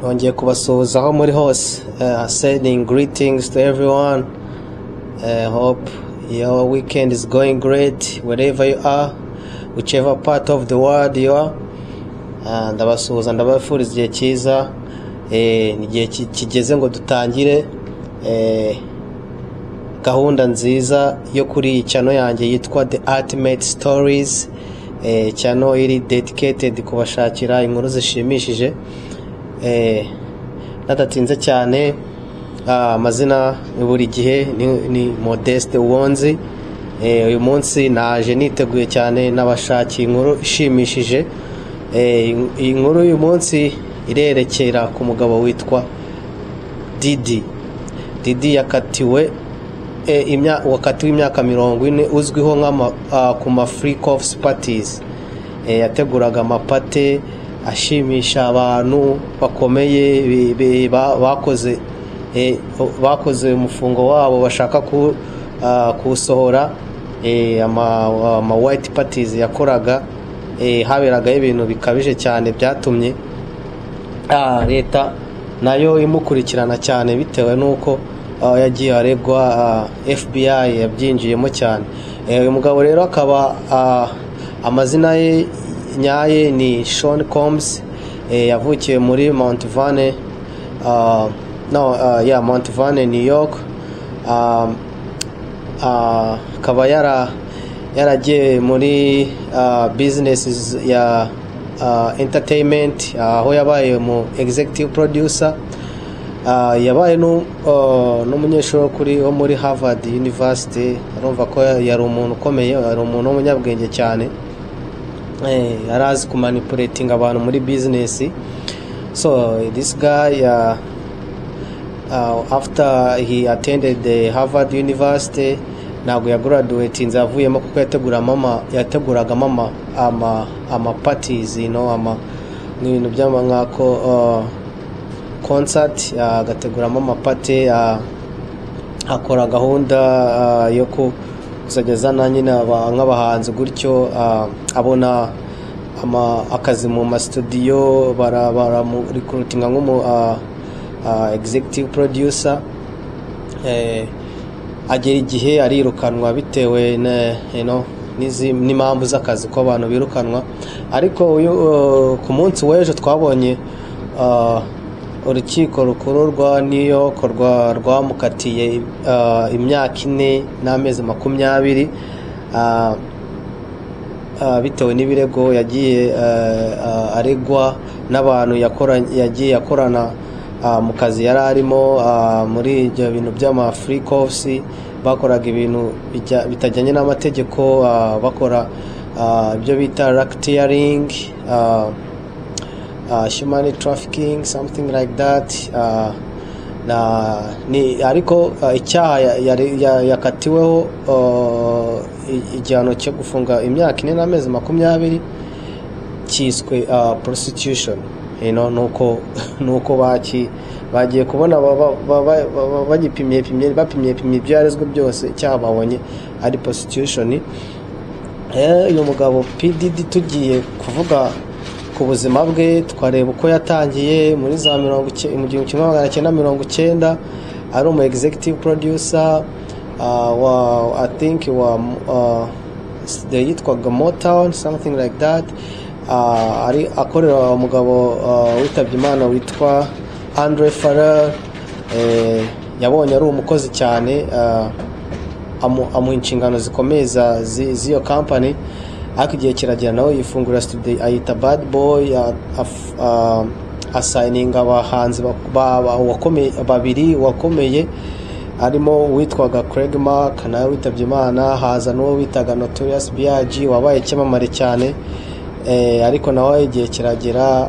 nongeye kubasuhuza aho muri hose, sending greetings to everyone. Hope your weekend is going great wherever you are, whichever part of the world you are. Ndabasuhuza ndabafuriza igihe cyiza, igihe kigeze ngo dutangire gahunda nziza yo kuri channel yanjye yitwa The Ultimate Stories. Channel iri dedicated kubashakira inkuru zishimishije. Nadatinze cyane, amazina buri gihe ni Modeste Uwonzi. Uyu munsi naje niteguye cyane nabashaki inkuru ishimishije. Iyi nkuru uyu munsi irerekera ku mugabo witwa Didi yakatiwe wakatiwe imyaka 40 uzwiho ku ma freak offs parties. Yateguraga amapate ashimisha abantu bakomeye bakoze umufungo wabo bashaka kusohora. ama white parties yakoraga, haberaga ibintu bikabije cyane byatumye leta nayo imukurikirana cyane bitewe nuko yagiye aregwa, FBI yabyinjiyemo cyane. Uyu mugabo rero akaba amazina ye nyaye ni Sean Combs. Yavukiye muri Mount Vernon, Mount Vernon, New York. Akaba yaragiye muri businesses ya entertainment, aho yabaye mu executive producer. Yabaye n'umunyeshuri kuri wo muri Harvard University. Urumva ko yari umuntu ukomeye, yari umuntu w'umunyabwenge cyane. Yarazi kumanipulating abantu muri business. So this guy, after he attended the Harvard University, ntabwo yagraduate nzavuyemo kuko yateguraga ama parties, n'ibintu by'amangako concert, agateguramo amapate, akora gahunda yo kuzageza na nyine nk'abahanzi gutyo. Abona akazi mu ma studio, bara recruitinga nk'umu executive producer. Agera igihe arirukanwa bitewe n'impamvu z'akazi ko abantu birukanwa. Ariko ku munsi w'ejo twabonye urukiko rukuru rwa New York rwamukatiye imyaka 4 n'amezi 20 bitewe n'ibirego yagiye aregwa n'abantu yagiye akorana mu kazi yari arimo muri ibyo bintu by'ama freak offs. Bakoraga ibintu bitajyanye n'amategeko, bakora ibyo bita racketeering, human trafficking, something like that. Ariko icyaha yakatiweho igihano cyo gufunga imyaka 4 n'amezi 20 cyiswe prostitution. Nuko bagiye kubona bapimye ibyarezwe byose, cyababonye ari prostitution. Uyu mugabo PDD tugiye kuvuga ku buzima bwe, twareba uko yatangiye muri za 1990 ari umu executive producer I think yitwaga Motown, something like that. Ari akorera umugabo witabye Imana witwa Andre Farrell. Yabonye ari umukozi cyane, amu inshingano zikomeza z'iyo company. Ariko igihe kiragera nawe yifungura studio ayita Bad Boy, assigning abahanzi babiri wakomeye, arimo witwaga Craig Mark nawe witabye Imana. Haza n'uwo witaga Notorious B.I.G. wabaye cyamamare cyane. Ariko nawe igihe kiragera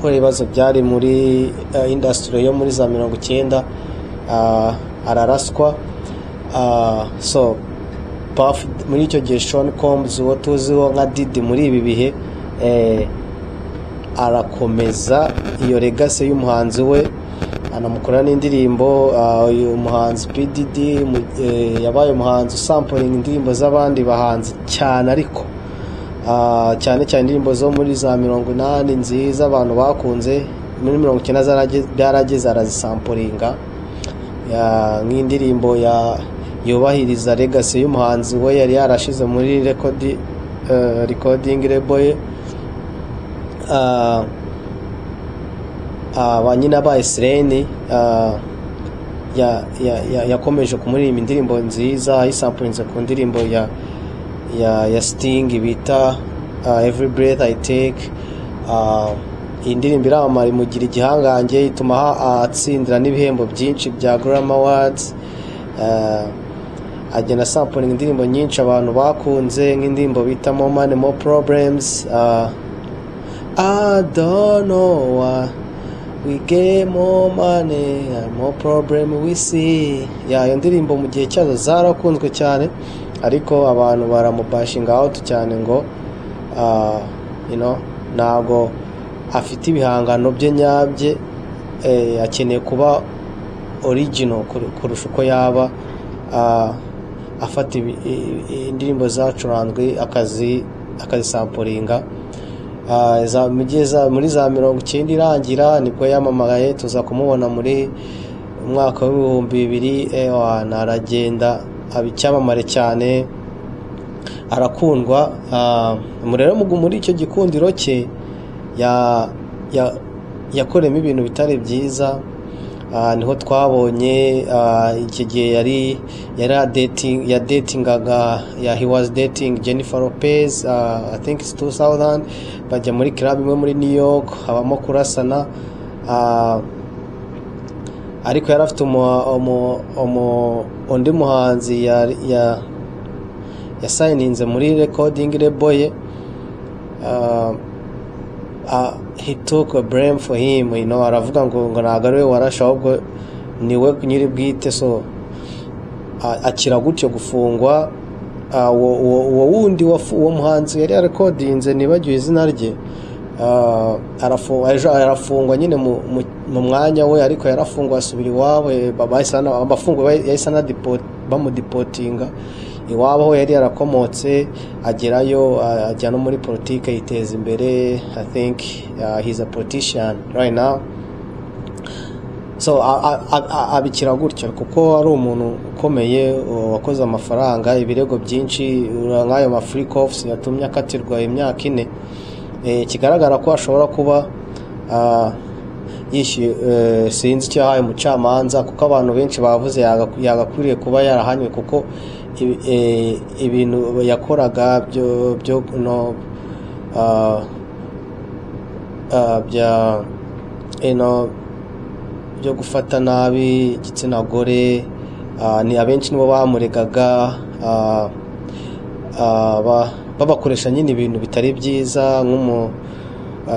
ko ibibazo byari muri industry yo muri za 90, araraswa. So muri icyo gihe Sean Combs uwo tuziho nka Didi muri ibi bihe, arakomeza iyo y'umuhanzi we, anamukora n'indirimbo. Uyu muhanzi PDD yabaye umuhanzi sampling indirimbo z'abandi bahanzi cyane, ariko cyane indirimbo zo muri za 80 nziza abantu bakunze. muri 90 byarageze arazisampulinga nk'indirimbo yubahiriza legacy y'umuhanzi we yari yarashize muri recording label ye. Abanyina ba Israel yakomeje kumuririmba indirimbo nziza ayisampulinze ku ndirimbo ya Sting bita Every Breath I Take. Indirimbo iramara imugira igihangange ituma atsindira n'ibihembo byinshi bya Grammy Awards. Agenda sampling indirimbo nyinshi abantu bakunze nk'indirimbo bita More Money More Problems. I don't know why we get more money and more problem we see. Iyo ndirimbo mu gihe cyazo zarakunzwe cyane ariko abantu baramubashinga out cyane ngo ntabwo afite ibihangano bye nyabye, akeneye kuba original kurusha uko yaba afata indirimbo zacuranzwe akazisampulinga. Muri za 90 irangira nibwo yamamagaye, tuza kumubona muri umwaka w'2000 aragenda abicyamamare cyane arakundwa. Rero muri icyo gikundiro cye yakoremo ibintu bitari byiza. Niho twabonye iki gihe he was dating Jennifer Lopez. I think it's 2000 bajya muri club imwe muri New York habamo kurasana. Ariko yari afite undi muhanzi yasayininze muri recording label ye. He took a blame for him, aravuga ngo ntago ari we warasha ahubwo niwe nyiri bwite. So akira gutyo gufungwa. Uwo wundi uwo muhanzi yari recordinze nibagiwe izina rye, arafungwa nyine mu mwanya we, ariko yarafungwa asubira iwabo. Yahise bamudipotinga iwabo aho yari yarakomotse, agerayo ajya no muri politike yiteza imbere. I think he's a politician right now. So abikira gutyo kuko ari umuntu ukomeye wakoze amafaranga, ibirego byinshi nk'ayo ma free offs yatumye akatirwa imyaka 4. Kigaragara ko ashobora kuba sinzi icyo yahaye umucamanza, kuko abantu benshi bavuze yagakwiriye kuba yarahanywe kuko ibintu yakoraga byo gufata nabi igitsina gore. Ni abenshi nibo bamuregaga babakoresha nyine ibintu bitari byiza.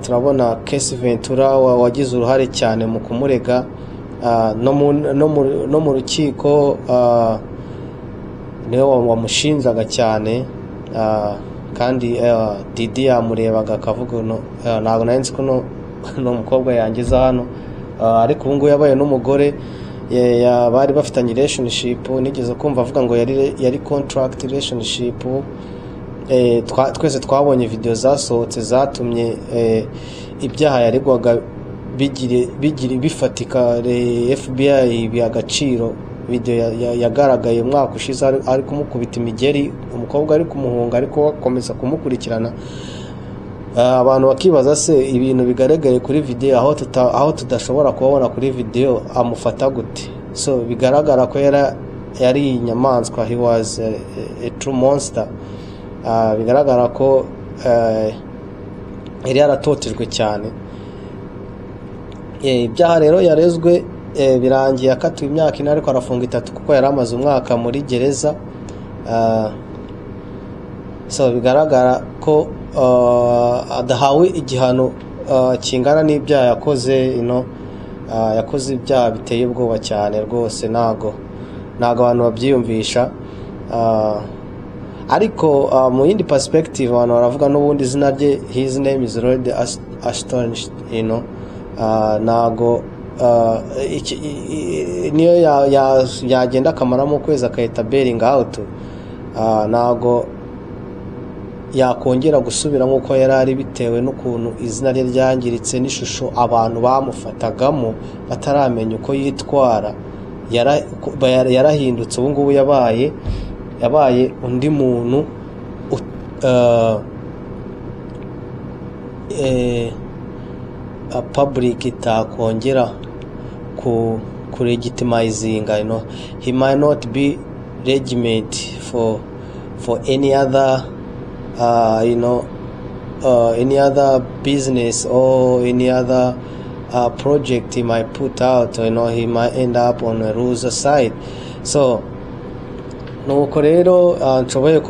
Turabona Case Ventura wagize uruhare cyane mu kumurega no mu rukiko, niwe wamushinjaga cyane. Kandi Didi yamurebaga akavuga ntabwo nari nzi ko no umukobwa yangiza hano. Ariko ubu ngubu yabaye n'umugore, bari bafitanye relationship. Nigeze kumva avuga ngo yari contract relationship. Twese twabonye video zasohotse zatumye ibyaha yaregwaga bifatika. FBI by'agaciro. Video yagaragaye umwaka ushize ari kumukubita imigeri, umukobwa ari kumuhunga ariko bakomeza kumukurikirana. Abantu bakibaza se ibintu bigaragaye kuri video aho tudashobora kubona kuri video amufata gute? So bigaragara ko yari inyamaswa. He was a true monster. Bigaragara ko yari yaratotejwe cyane. Ibyaha rero yarezwe birangiye akatiwe imyaka 4 ariko arafunga 3 kuko yari amaze umwaka muri gereza. So bigaragara ko adahawe igihano kingana n'ibyaha yakoze. Yakoze ibyaha biteye ubwoba cyane rwose, ntago abantu babyiyumvisha. Ariko mu yindi perspective abantu baravuga n'ubundi izina rye, his name is Lloyd Ashton. Ntago niyo yagenda akamaramo ukwezi akahita bailing out. Ntago yakongera gusubira nk'uko yari ari bitewe n'ukuntu izina rye ryangiritse n'ishusho abantu bamufatagamo bataramenya uko yitwara. Yarahindutse ubu ngubu yabaye undi muntu public itakongera ku legitimizinga, you know. He might not be legitimate for any other any other business or any other project he might put out, you know. He might end up on a loser side. So nuko rero nshoboye